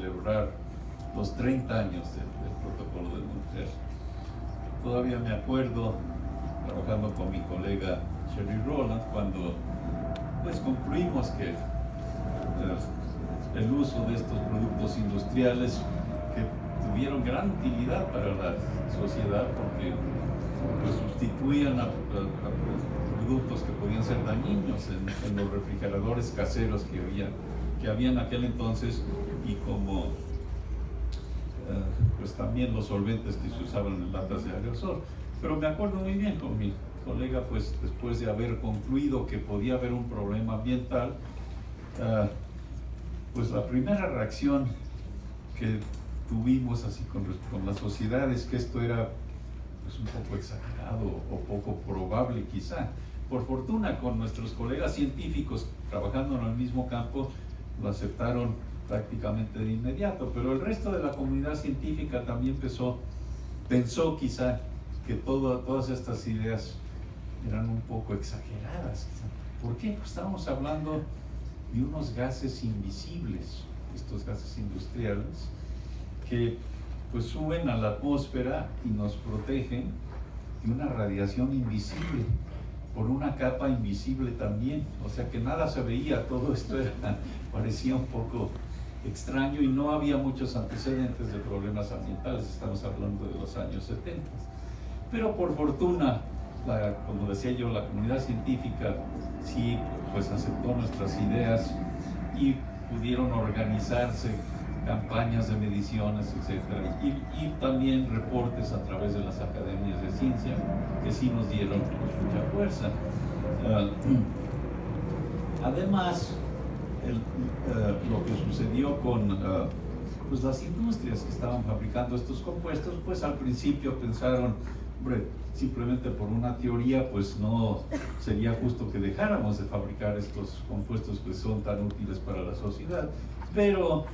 celebrar los 30 años del Protocolo de Montreal. Todavía me acuerdo, trabajando con mi colega Sherry Rowland, cuando pues concluimos que el uso de estos productos industriales que tuvieron gran utilidad para la sociedad porque pues, sustituían a productos que podían ser dañinos en los refrigeradores caseros que había en aquel entonces, y como pues también los solventes que se usaban en latas de aerosol. Pero me acuerdo muy bien con mi colega, pues después de haber concluido que podía haber un problema ambiental, pues la primera reacción que tuvimos así con la sociedad es que esto era pues un poco exagerado o poco probable quizá. Por fortuna, con nuestros colegas científicos trabajando en el mismo campo, lo aceptaron prácticamente de inmediato, pero el resto de la comunidad científica también pensó quizá que todas estas ideas eran un poco exageradas. ¿Por qué? Pues estábamos hablando de unos gases invisibles, estos gases industriales, que pues suben a la atmósfera y nos protegen de una radiación invisible, por una capa invisible también, o sea que nada se veía, todo esto parecía un poco extraño y no había muchos antecedentes de problemas ambientales, estamos hablando de los años 70. Pero por fortuna, como decía yo, la comunidad científica sí pues aceptó nuestras ideas y pudieron organizarse campañas de mediciones, etc. Y también reportes a través de las academias de ciencia que sí nos dieron mucha fuerza. Además, lo que sucedió con pues las industrias que estaban fabricando estos compuestos, pues al principio pensaron, hombre, simplemente por una teoría, pues no sería justo que dejáramos de fabricar estos compuestos que son tan útiles para la sociedad. Pero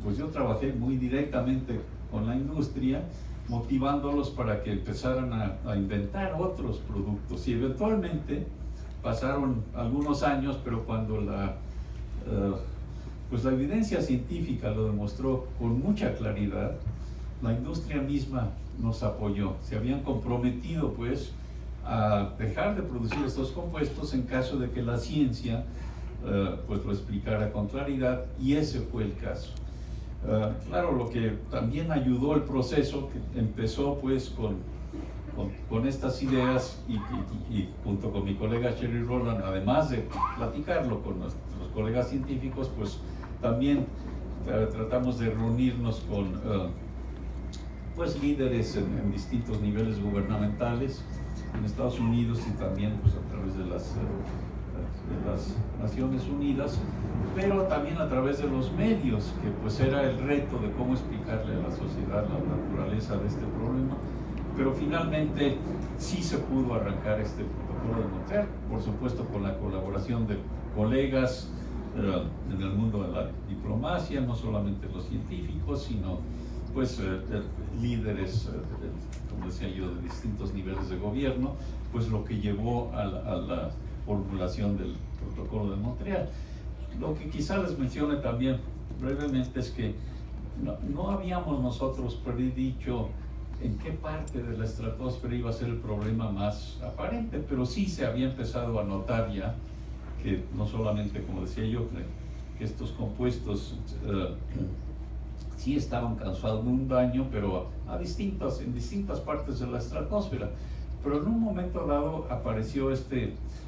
pues yo trabajé muy directamente con la industria, motivándolos para que empezaran a inventar otros productos, y eventualmente pasaron algunos años, pero cuando pues la evidencia científica lo demostró con mucha claridad, la industria misma nos apoyó. Se habían comprometido pues a dejar de producir estos compuestos en caso de que la ciencia pues lo explicara con claridad, y ese fue el caso. Claro, lo que también ayudó el proceso, que empezó pues con estas ideas y junto con mi colega Sherry Rowland, además de platicarlo con nuestros colegas científicos, pues también tratamos de reunirnos con pues líderes en distintos niveles gubernamentales en Estados Unidos y también pues a través de las Naciones Unidas, pero también a través de los medios, que pues era el reto de cómo explicarle a la sociedad la naturaleza de este problema. Pero finalmente sí se pudo arrancar este Protocolo de Montreal, por supuesto con la colaboración de colegas en el mundo de la diplomacia, no solamente los científicos, sino pues líderes, como decía yo, de distintos niveles de gobierno, pues lo que llevó a la formulación del Protocolo de Montreal. Lo que quizá les mencione también brevemente es que no habíamos nosotros predicho en qué parte de la estratosfera iba a ser el problema más aparente, pero sí se había empezado a notar ya que no solamente, como decía yo, que estos compuestos sí estaban causando un daño, pero en distintas partes de la estratosfera. Pero en un momento dado apareció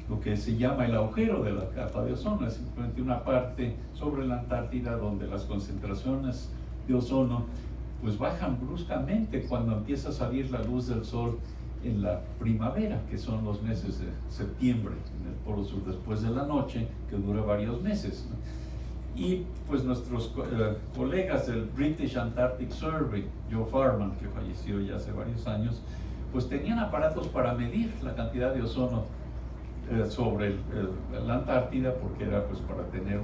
lo que se llama el agujero de la capa de ozono, es simplemente una parte sobre la Antártida donde las concentraciones de ozono pues bajan bruscamente cuando empieza a salir la luz del sol en la primavera, que son los meses de septiembre en el Polo Sur, después de la noche, que dura varios meses, ¿no? Y pues nuestros colegas del British Antarctic Survey, Joe Farman, que falleció ya hace varios años, pues tenían aparatos para medir la cantidad de ozono sobre la Antártida, porque era pues para tener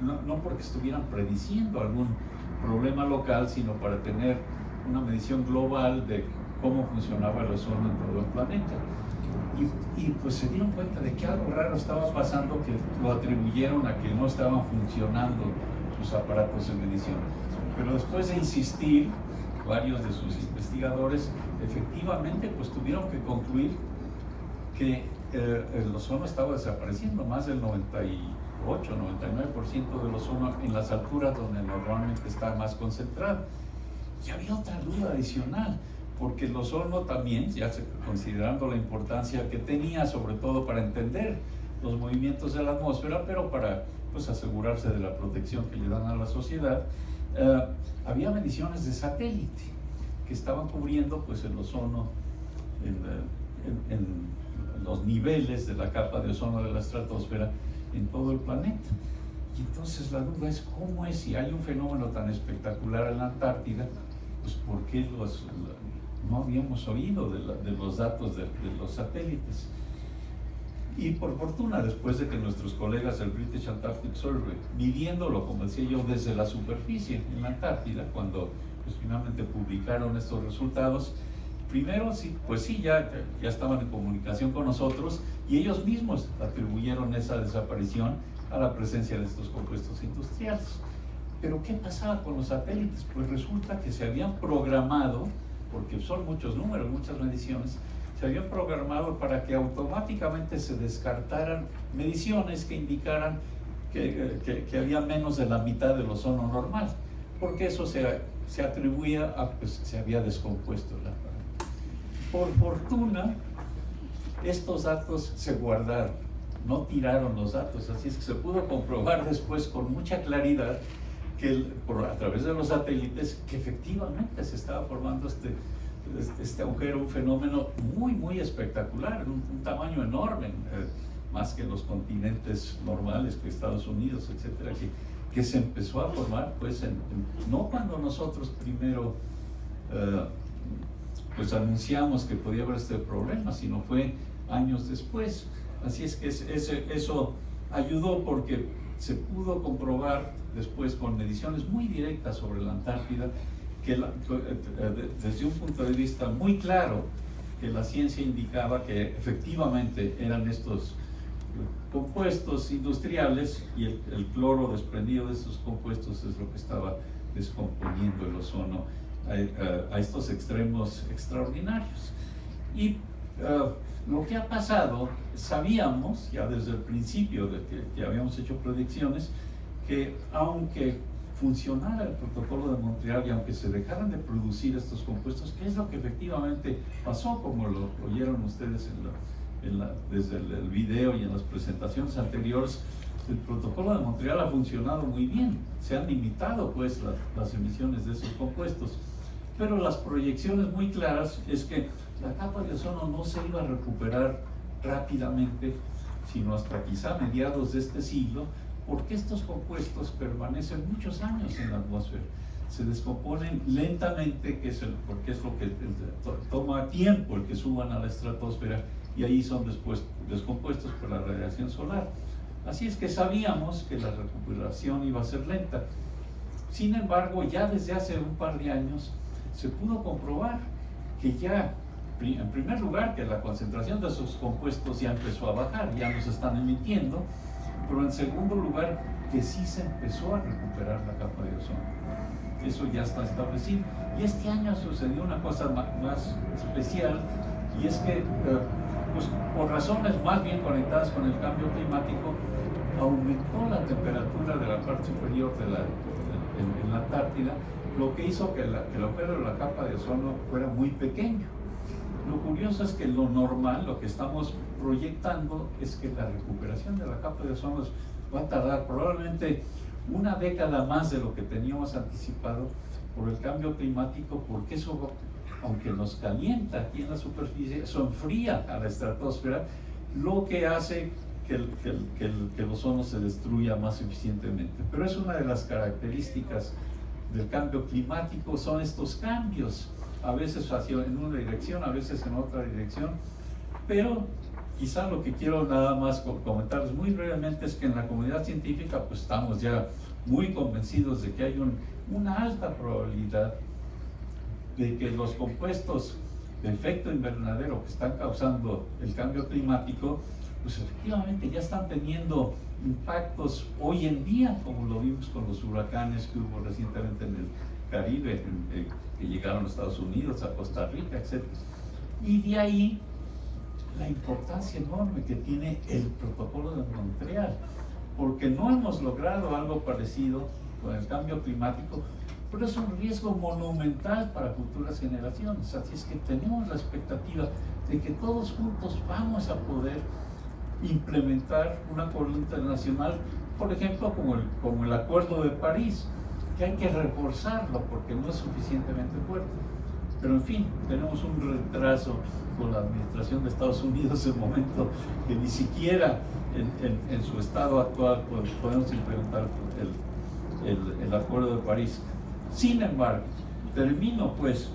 no porque estuvieran prediciendo algún problema local, sino para tener una medición global de cómo funcionaba el ozono en todo el planeta. Y pues se dieron cuenta de que algo raro estaba pasando, que lo atribuyeron a que no estaban funcionando sus aparatos de medición. Pero después de insistir, varios de sus investigadores efectivamente pues tuvieron que concluir que el ozono estaba desapareciendo, más del 98, 99% del ozono en las alturas donde normalmente está más concentrado. Y había otra duda adicional, porque el ozono también, ya considerando la importancia que tenía, sobre todo para entender los movimientos de la atmósfera, pero para pues, asegurarse de la protección que le dan a la sociedad, había mediciones de satélite que estaban cubriendo pues, el ozono en los niveles de la capa de ozono de la estratosfera en todo el planeta. Y entonces la duda es cómo es, si hay un fenómeno tan espectacular en la Antártida, pues por qué no habíamos oído de los datos de los satélites. Y por fortuna, después de que nuestros colegas del British Antarctic Survey, midiéndolo, como decía yo, desde la superficie en la Antártida, cuando pues, finalmente publicaron estos resultados, primero, sí, pues sí, ya estaban en comunicación con nosotros y ellos mismos atribuyeron esa desaparición a la presencia de estos compuestos industriales. Pero ¿qué pasaba con los satélites? Pues resulta que se habían programado, porque son muchos números, muchas mediciones, se habían programado para que automáticamente se descartaran mediciones que indicaran que había menos de la mitad del ozono normal, porque eso se atribuía a que se había descompuesto el aparato. Por fortuna, estos datos se guardaron, no tiraron los datos, así es que se pudo comprobar después con mucha claridad que a través de los satélites que efectivamente se estaba formando este agujero, un fenómeno muy, muy espectacular, un tamaño enorme, más que los continentes normales, que Estados Unidos, etcétera, que se empezó a formar, pues, no cuando nosotros primero pues anunciamos que podía haber este problema, sino fue años después. Así es que eso ayudó porque se pudo comprobar después con mediciones muy directas sobre la Antártida que desde un punto de vista muy claro que la ciencia indicaba que efectivamente eran estos compuestos industriales y el cloro desprendido de estos compuestos es lo que estaba descomponiendo el ozono a estos extremos extraordinarios. Y lo que ha pasado, sabíamos ya desde el principio de que habíamos hecho predicciones que aunque funcionara el protocolo de Montreal y aunque se dejaran de producir estos compuestos, que es lo que efectivamente pasó, como lo oyeron ustedes desde el video y en las presentaciones anteriores, el protocolo de Montreal ha funcionado muy bien, se han limitado pues las emisiones de esos compuestos, pero las proyecciones muy claras es que la capa de ozono no se iba a recuperar rápidamente, sino hasta quizá mediados de este siglo, porque estos compuestos permanecen muchos años en la atmósfera, se descomponen lentamente, porque es lo que toma tiempo el que suban a la estratosfera, y ahí son después descompuestos por la radiación solar. Así es que sabíamos que la recuperación iba a ser lenta. Sin embargo, ya desde hace un par de años se pudo comprobar que ya, en primer lugar, que la concentración de esos compuestos ya empezó a bajar, ya no se están emitiendo, pero en segundo lugar, que sí se empezó a recuperar la capa de ozono. Eso ya está establecido. Y este año sucedió una cosa más especial, y es que, pues, por razones más bien conectadas con el cambio climático, aumentó la temperatura de la parte superior en la Antártida, lo que hizo que el agujero de la capa de ozono fuera muy pequeño. Lo curioso es que lo normal, lo que estamos proyectando, es que la recuperación de la capa de ozono va a tardar probablemente una década más de lo que teníamos anticipado por el cambio climático, porque eso, aunque nos calienta aquí en la superficie, eso enfría a la estratosfera, lo que hace que el ozono se destruya más eficientemente. Pero es una de las características del cambio climático, son estos cambios, a veces en una dirección, a veces en otra dirección, pero quizá lo que quiero nada más comentarles muy brevemente es que en la comunidad científica pues estamos ya muy convencidos de que hay una alta probabilidad de que los compuestos de efecto invernadero que están causando el cambio climático, pues efectivamente ya están teniendo impactos hoy en día, como lo vimos con los huracanes que hubo recientemente en el Caribe, que llegaron a Estados Unidos, a Costa Rica, etc. Y de ahí la importancia enorme que tiene el protocolo de Montreal, porque no hemos logrado algo parecido con el cambio climático, pero es un riesgo monumental para futuras generaciones. Así es que tenemos la expectativa de que todos juntos vamos a poder implementar un acuerdo internacional, por ejemplo, como el Acuerdo de París, que hay que reforzarlo porque no es suficientemente fuerte. Pero en fin, tenemos un retraso con la administración de Estados Unidos en el momento que ni siquiera en su estado actual podemos implementar el Acuerdo de París. Sin embargo, termino pues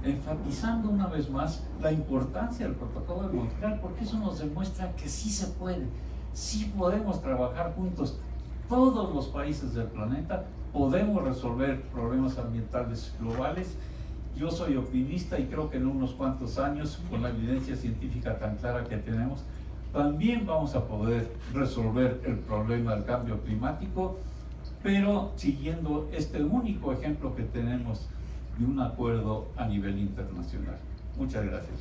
enfatizando una vez más la importancia del protocolo de Montreal, porque eso nos demuestra que sí se puede, sí podemos trabajar juntos. Todos los países del planeta podemos resolver problemas ambientales globales. Yo soy optimista y creo que en unos cuantos años, con la evidencia científica tan clara que tenemos, también vamos a poder resolver el problema del cambio climático, pero siguiendo este único ejemplo que tenemos de un acuerdo a nivel internacional. Muchas gracias.